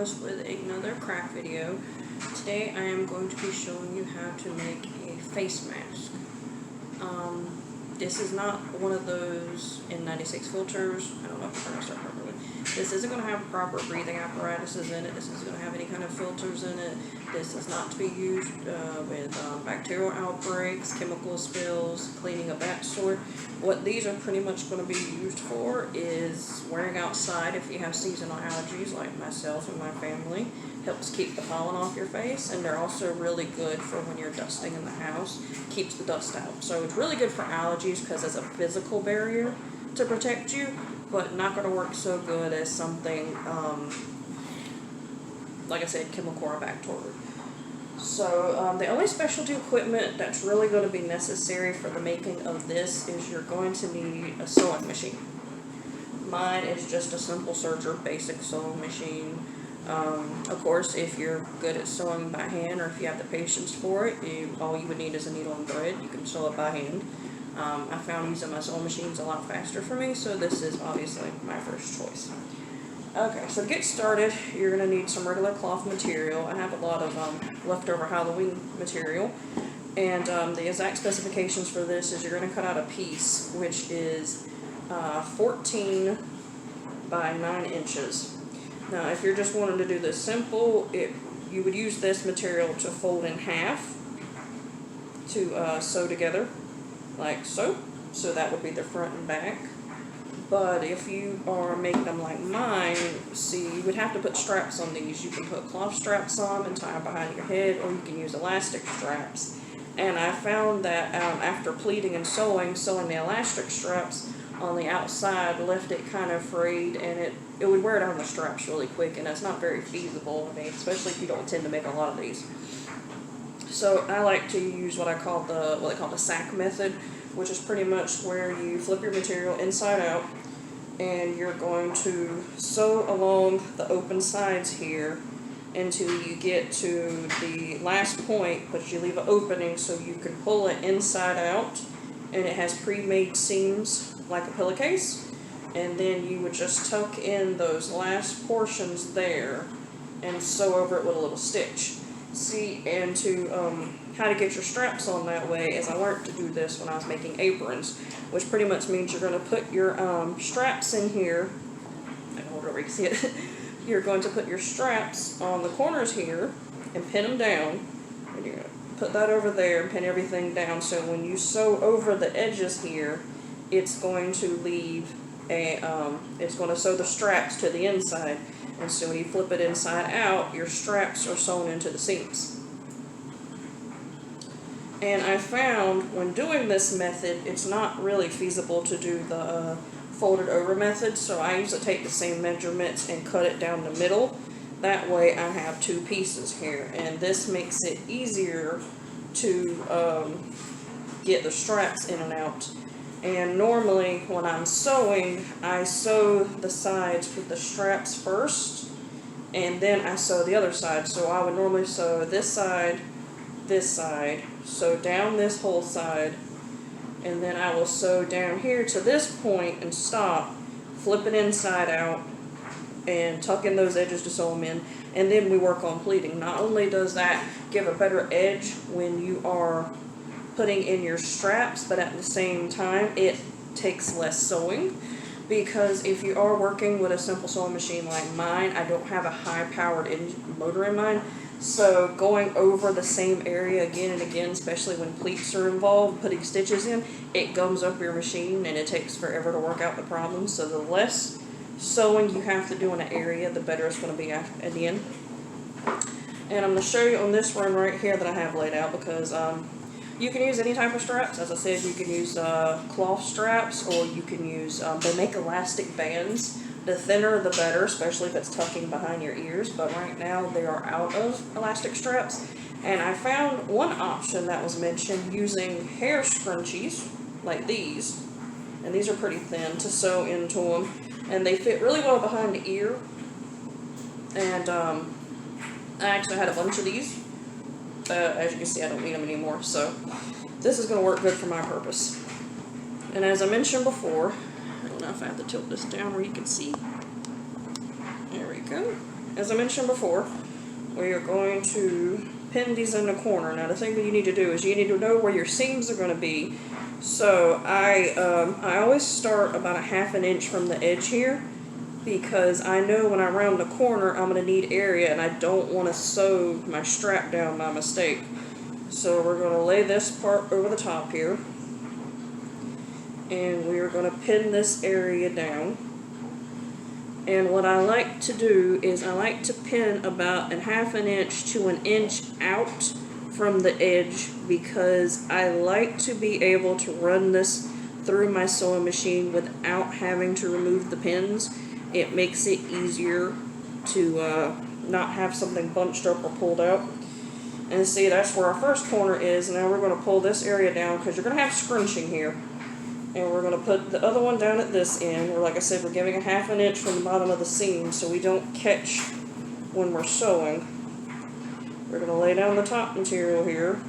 Alice with another craft video. Today I am going to be showing you how to make a face mask. This is not one of those N96 filters. I don't know if I pronounced that properly. This isn't going to have proper breathing apparatuses in it. This isn't going to have any kind of filters in it. This is not to be used with bacterial outbreaks, chemical spills, cleaning of that sort. What these are pretty much going to be used for is wearing outside if you have seasonal allergies like myself and my family. Helps keep the pollen off your face, and they're also really good for when you're dusting in the house. Keeps the dust out. So it's really good for allergies because it's a physical barrier to protect you, but not going to work so good as something, like I said, chemical or bacterial. So the only specialty equipment that's really going to be necessary for the making of this is you're going to need a sewing machine. Mine is just a simple serger basic sewing machine. Of course, if you're good at sewing by hand, or if you have the patience for it, all you would need is a needle and thread. You can sew it by hand. I found using my sewing machines a lot faster for me, so this is obviously my first choice. Okay, so to get started, you're going to need some regular cloth material. I have a lot of leftover Halloween material, and the exact specifications for this is you're going to cut out a piece, which is 14 by 9 inches. Now, if you're just wanting to do this simple, you would use this material to fold in half to sew together, like so. So that would be the front and back. But if you are making them like mine, see, you would have to put straps on these. You can put cloth straps on and tie them behind your head, or you can use elastic straps. And I found that after pleating and sewing the elastic straps on the outside left it kind of frayed, and it would wear down the straps really quick, and that's not very feasible. I mean, especially if you don't intend to make a lot of these. So I like to use what they call the sack method, which is pretty much where you flip your material inside out, and you're going to sew along the open sides here until you get to the last point, but you leave an opening so you can pull it inside out, and it has pre-made seams like a pillowcase, and then you would just tuck in those last portions there and sew over it with a little stitch. See, and to how to get your straps on that way is I learned to do this when I was making aprons, which pretty much means you're going to put your straps in here. I can hold it over, you can see it. You're going to put your straps on the corners here and pin them down, and you're going to put that over there and pin everything down, so when you sew over the edges here, it's going to leave it's going to sew the straps to the inside, and so when you flip it inside out, your straps are sewn into the seams. And I found when doing this method, it's not really feasible to do the folded over method, so I usually take the same measurements and cut it down the middle. That way I have two pieces here, and this makes it easier to get the straps in and out. And normally when I'm sewing, I sew the sides with the straps first, and then I sew the other side. So I would normally sew this side, sew down this whole side, and then I will sew down here to this point and stop, flip it inside out, and tuck in those edges to sew them in, and then we work on pleating. Not only does that give a better edge when you are putting in your straps, but at the same time it takes less sewing, because if you are working with a simple sewing machine like mine, I don't have a high-powered motor in mine, so going over the same area again and again, especially when pleats are involved, putting stitches in, it gums up your machine and it takes forever to work out the problem. So the less sewing you have to do in an area, the better it's going to be at the end. And I'm going to show you on this one right here that I have laid out, because you can use any type of straps. As I said, you can use cloth straps, or you can use, they make elastic bands. The thinner the better, especially if it's tucking behind your ears, but right now they are out of elastic straps. And I found one option that was mentioned using hair scrunchies, like these, and these are pretty thin, to sew into them, and they fit really well behind the ear. And I actually had a bunch of these. As you can see, I don't need them anymore, so this is going to work good for my purpose. And as I mentioned before, I don't know if I have to tilt this down where you can see. There we go. as I mentioned before, we are going to pin these in the corner. Now the thing that you need to do is you need to know where your seams are going to be. So I always start about a 1/2 inch from the edge here, because I know when I round the corner I'm going to need area and I don't want to sew my strap down by mistake. So we're going to lay this part over the top here, and we are going to pin this area down. And what I like to do is I like to pin about a 1/2 inch to 1 inch out from the edge, because I like to be able to run this through my sewing machine without having to remove the pins. It makes it easier to not have something bunched up or pulled out. And see, that's where our first corner is. Now we're going to pull this area down because you're going to have scrunching here. And we're going to put the other one down at this end, where, like I said, we're giving a 1/2 inch from the bottom of the seam so we don't catch when we're sewing. We're going to lay down the top material here.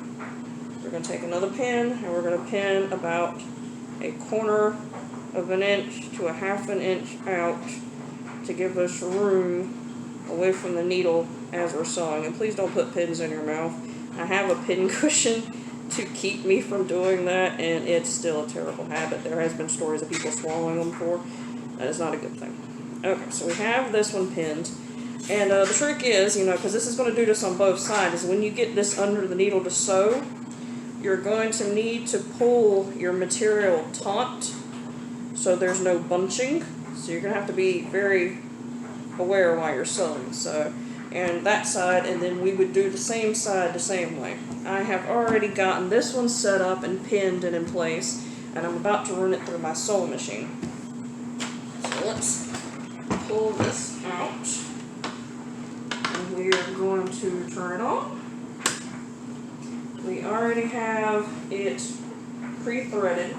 We're going to take another pin, and we're going to pin about a 1/4 of an inch to a 1/2 inch out to give us room away from the needle as we're sewing. And please don't put pins in your mouth. I have a pin cushion to keep me from doing that, and it's still a terrible habit. There has been stories of people swallowing them before. That is not a good thing. Okay, so we have this one pinned. And the trick is, because this is going to do this on both sides, is when you get this under the needle to sew, you're going to need to pull your material taut so there's no bunching. So you're going to have to be very aware while you're sewing. So, and that side, and then we would do the same side the same way. I have already gotten this one set up and pinned and in place, and I'm about to run it through my sewing machine. So let's pull this out, and we are going to turn it on. We already have it pre-threaded,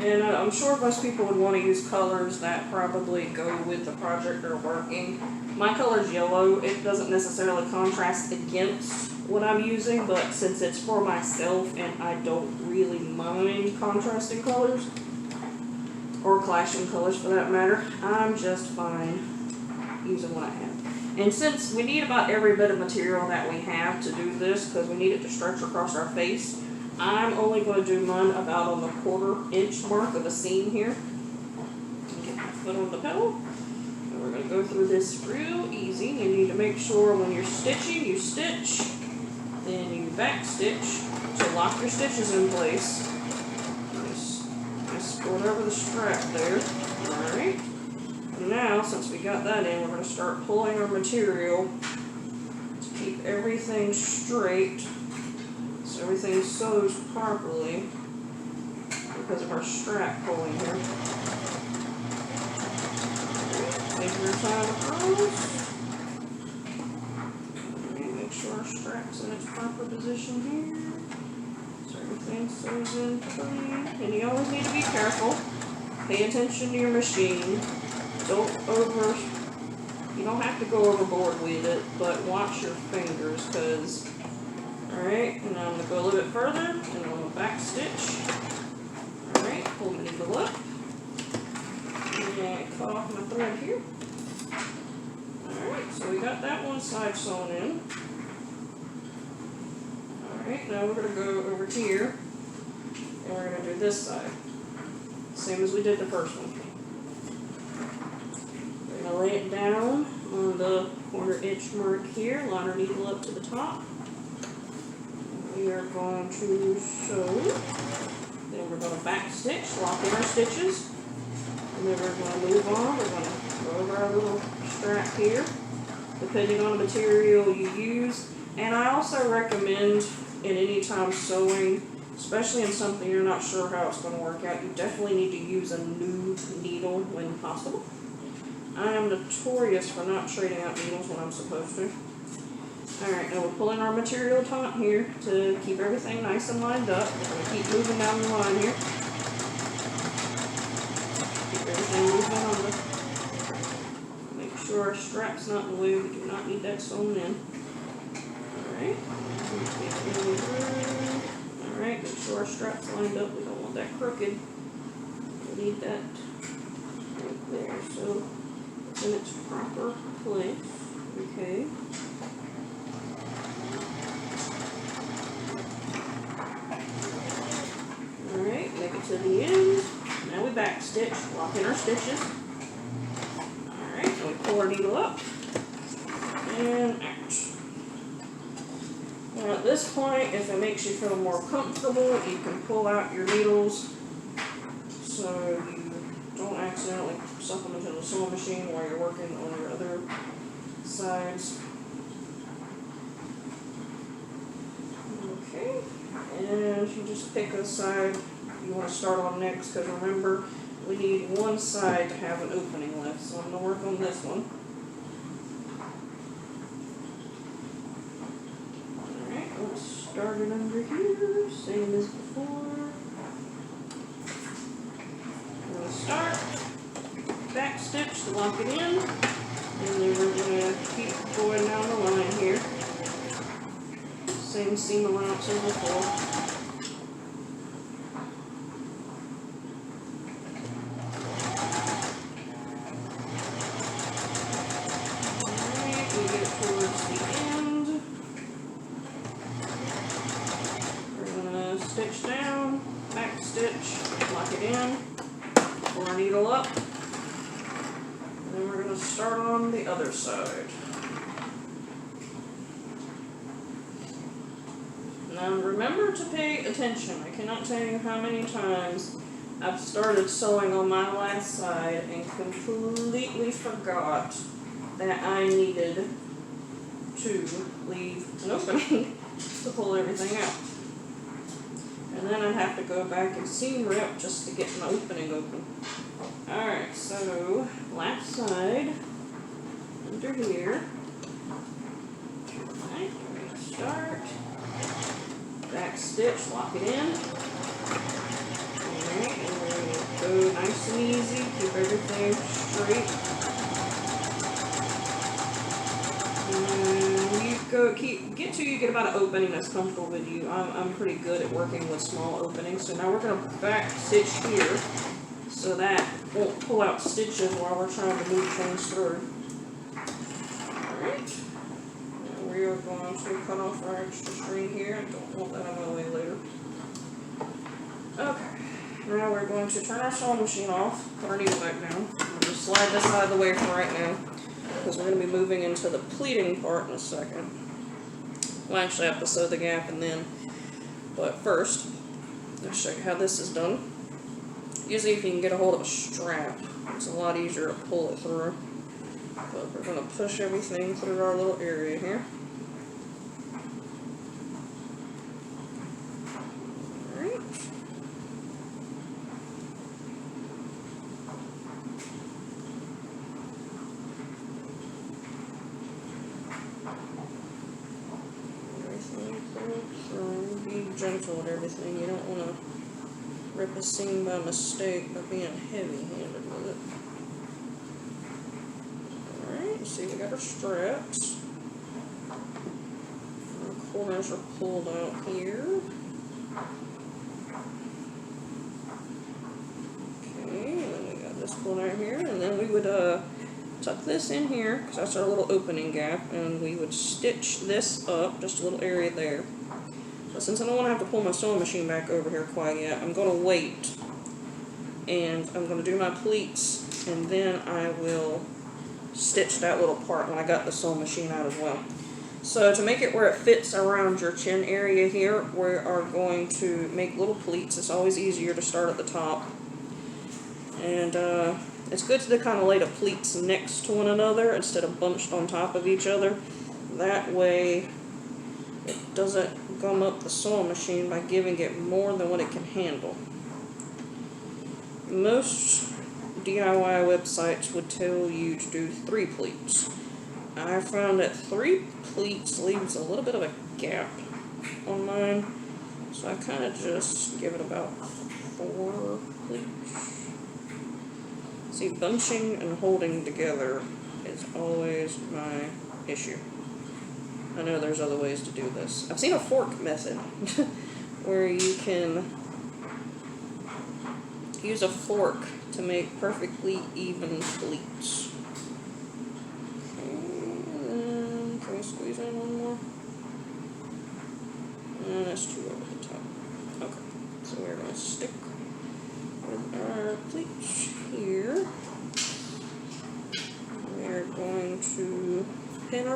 and I'm sure most people would want to use colors that probably go with the project they're working. My color is yellow. It doesn't necessarily contrast against what I'm using, but since it's for myself and I don't really mind contrasting colors, or clashing colors for that matter, I'm just fine using what I have. And since we need about every bit of material that we have to do this, because we need it to stretch across our face, I'm only going to do mine about on the 1/4 inch mark of a seam here. Get my foot on the pedal. And we're going to go through this real easy. You need to make sure when you're stitching, you stitch, then you back stitch to lock your stitches in place. Just go over the strap there. Alright. Now, since we got that in, we're going to start pulling our material to keep everything straight, so everything sews properly because of our strap pulling here. Take your time across. Make sure our strap's in its proper position here, so everything sews in clean. And you always need to be careful. Pay attention to your machine. You don't have to go overboard with it, but watch your fingers, because, alright, and I'm going to go a little bit further, and I'm going to back stitch. Alright, pull my needle up, and cut off my thread here. Alright, so we got that one side sewn in. Alright, now we're going to go over here, and we're going to do this side, same as we did the first one. We're going to lay it down on the 1/4 inch mark here, line our needle up to the top. We are going to sew. Then we're going to back stitch, lock in our stitches. And then we're going to move on. We're going to go over our little strap here, depending on the material you use. And I also recommend in any time sewing, especially in something you're not sure how it's going to work out, you definitely need to use a new needle when possible. I am notorious for not trading out needles when I'm supposed to. Alright, now we're pulling our material taut here to keep everything nice and lined up. We're going to keep moving down the line here. Keep everything moving on the... Make sure our strap's not in the way. We do not need that sewn in. Alright. Alright, make sure our strap's lined up. We don't want that crooked. We need that right there. So in its proper place. Okay. Alright, make it to the end. Now we back stitch, lock in our stitches. Alright, and we pull our needle up and out. Now at this point, if it makes you feel more comfortable, you can pull out your needles so you don't accidentally suck them into the sewing machine while you're working on your other sides. Okay, and you just pick a side you want to start on next, because remember, we need one side to have an opening left, so I'm going to work on this one. Alright, let's start it under here, same as before. I'm going to start, back stitch to lock it in, and then we're going to keep going down the line here. Same seam allowance as before. Stitch down, back stitch, lock it in, pull our needle up, and then we're going to start on the other side. Now remember to pay attention. I cannot tell you how many times I've started sewing on my last side and completely forgot that I needed to leave an opening to pull everything out. And then I'd have to go back and seam rip just to get my opening open. Alright, so last side, under here. Alright, we're going to start. Back stitch, lock it in. Alright, and we're going to go nice and easy, keep everything straight. Get till you get about an opening that's comfortable with you. I'm pretty good at working with small openings. So now we're going to back stitch here so that won't pull out stitches while we're trying to move things through. Alright. Now we are going to cut off our extra string here. I don't want that on my way later. Okay. Now we're going to turn our sewing machine off, put our needle back down. I'm going to slide this out of the way for right now, because we're going to be moving into the pleating part in a second. We'll actually have to sew the gap and then, but first, let's show you how this is done. Usually if you can get a hold of a strap, it's a lot easier to pull it through. But we're going to push everything through our little area here. Alright. Be gentle with everything. You don't want to rip a seam by mistake by being heavy-handed with it. Alright, see we got our straps. Our corners are pulled out here. Okay, and then we got this pulled out here, and then we would tuck this in here, because that's our little opening gap, and we would stitch this up, just a little area there. But since I don't want to have to pull my sewing machine back over here quite yet, I'm going to wait, and I'm going to do my pleats, and then I will stitch that little part when I got the sewing machine out as well. So to make it where it fits around your chin area here, we are going to make little pleats. It's always easier to start at the top. And it's good to kind of lay the pleats next to one another instead of bunched on top of each other. That way it doesn't gum up the sewing machine by giving it more than what it can handle. Most DIY websites would tell you to do 3 pleats. I found that 3 pleats leaves a little bit of a gap on mine, so I kind of just give it about 4 pleats. See, bunching and holding together is always my issue. I know there's other ways to do this. I've seen a fork method where you can use a fork to make perfectly even pleats.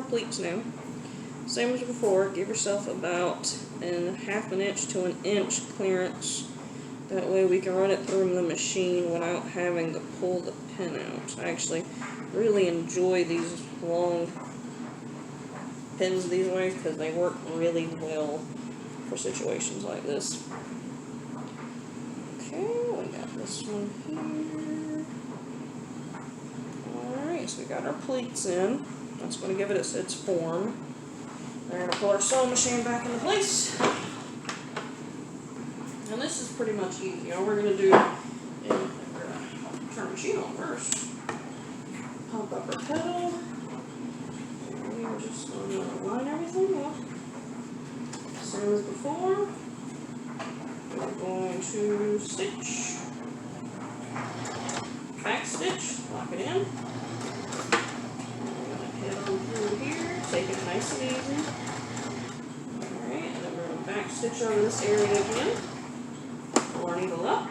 pleats now. Same as before, give yourself about a half an inch to an inch clearance. That way we can run it through the machine without having to pull the pin out. I actually really enjoy these long pins these ways because they work really well for situations like this. Okay, we got this one here. Alright, so we got our pleats in. That's going to give it its form. We're going to pull our sewing machine back into place. And this is pretty much easy. All we're going to do is turn the machine on first. Pump up our pedal. And we're just going to line everything up. Same as before. We're going to stitch. Back stitch. Lock it in. We're going to head on through here. Take it nice and easy. Alright, and then we're going to back stitch over this area again. Pull our needle up.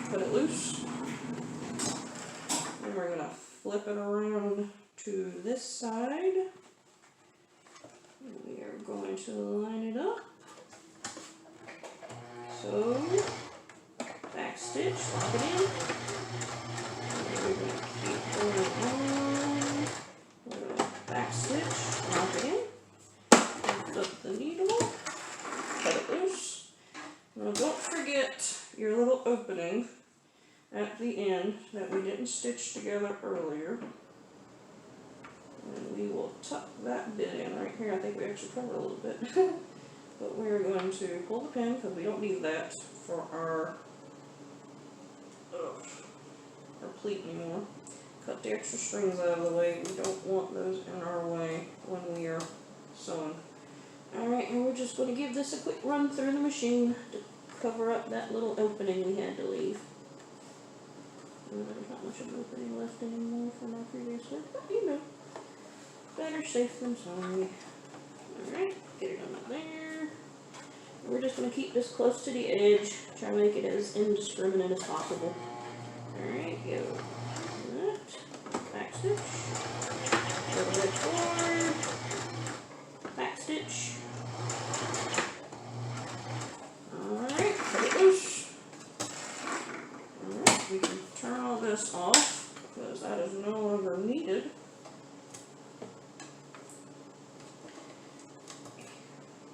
Put it loose. Then we're going to flip it around to this side. We are going to line it up. So, back stitch, lock it in. And we're going to keep going on. We're going to back stitch, lock it in. Flip the needle, cut it loose. Now don't forget your little opening at the end that we didn't stitch together earlier. And we will tuck that bit in right here. I think we actually covered a little bit. But we're going to pull the pin because we don't need that for our pleat anymore. Cut the extra strings out of the way. We don't want those in our way when we are sewing. Alright, and we're just going to give this a quick run through the machine to cover up that little opening we had to leave. There's not much of an opening left anymore from our previous work, but you know, better safe than sorry. Alright, get it on up there. We're just going to keep this close to the edge, try to make it as indiscriminate as possible. Alright, go that, back stitch, go to the forward, back stitch. Alright, cut it loose. Alright, we can turn all this off because that is no longer needed.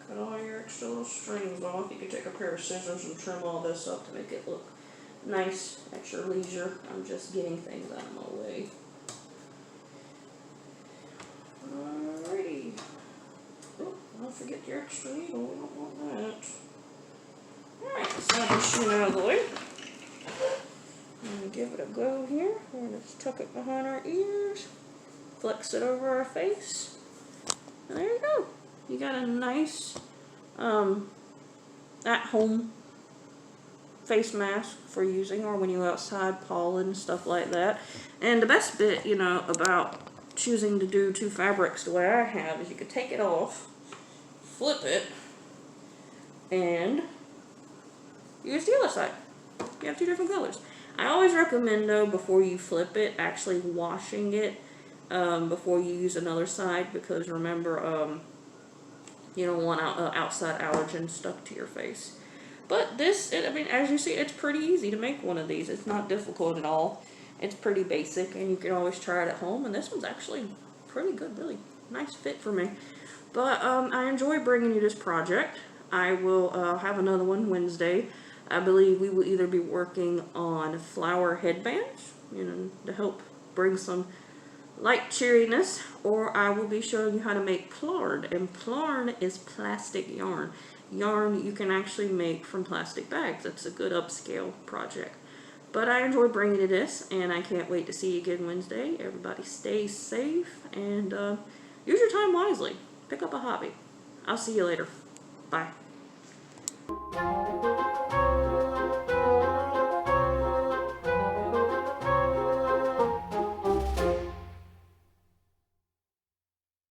Cut all your extra little strings off. You can take a pair of scissors and trim all this up to make it look nice at your leisure. I'm just getting things out of my way. Alrighty. Oh, don't forget your extra needle. We don't want that. Alright, let's have the machine out of the way. And give it a go here. We're going to tuck it behind our ears. Flex it over our face. And there you go. You got a nice at-home face mask for using or when you're outside, pollen, stuff like that. And the best bit, you know, about choosing to do two fabrics the way I have is you could take it off, flip it, and use the other side. You have two different colors. I always recommend, though, before you flip it, actually washing it before you use another side, because remember, you don't want outside allergens stuck to your face. But this, I mean, as you see, it's pretty easy to make one of these. It's not difficult at all. It's pretty basic, and you can always try it at home. And this one's actually pretty good, really nice fit for me. But I enjoy bringing you this project. I will have another one Wednesday. I believe we will either be working on flower headbands, you know, to help bring some light cheeriness, or I will be showing you how to make plard. And plard is plastic yarn. Yarn you can actually make from plastic bags. It's a good upscale project. But I enjoy bringing you this, and I can't wait to see you again Wednesday. Everybody stay safe, and use your time wisely. Pick up a hobby. I'll see you later. Bye.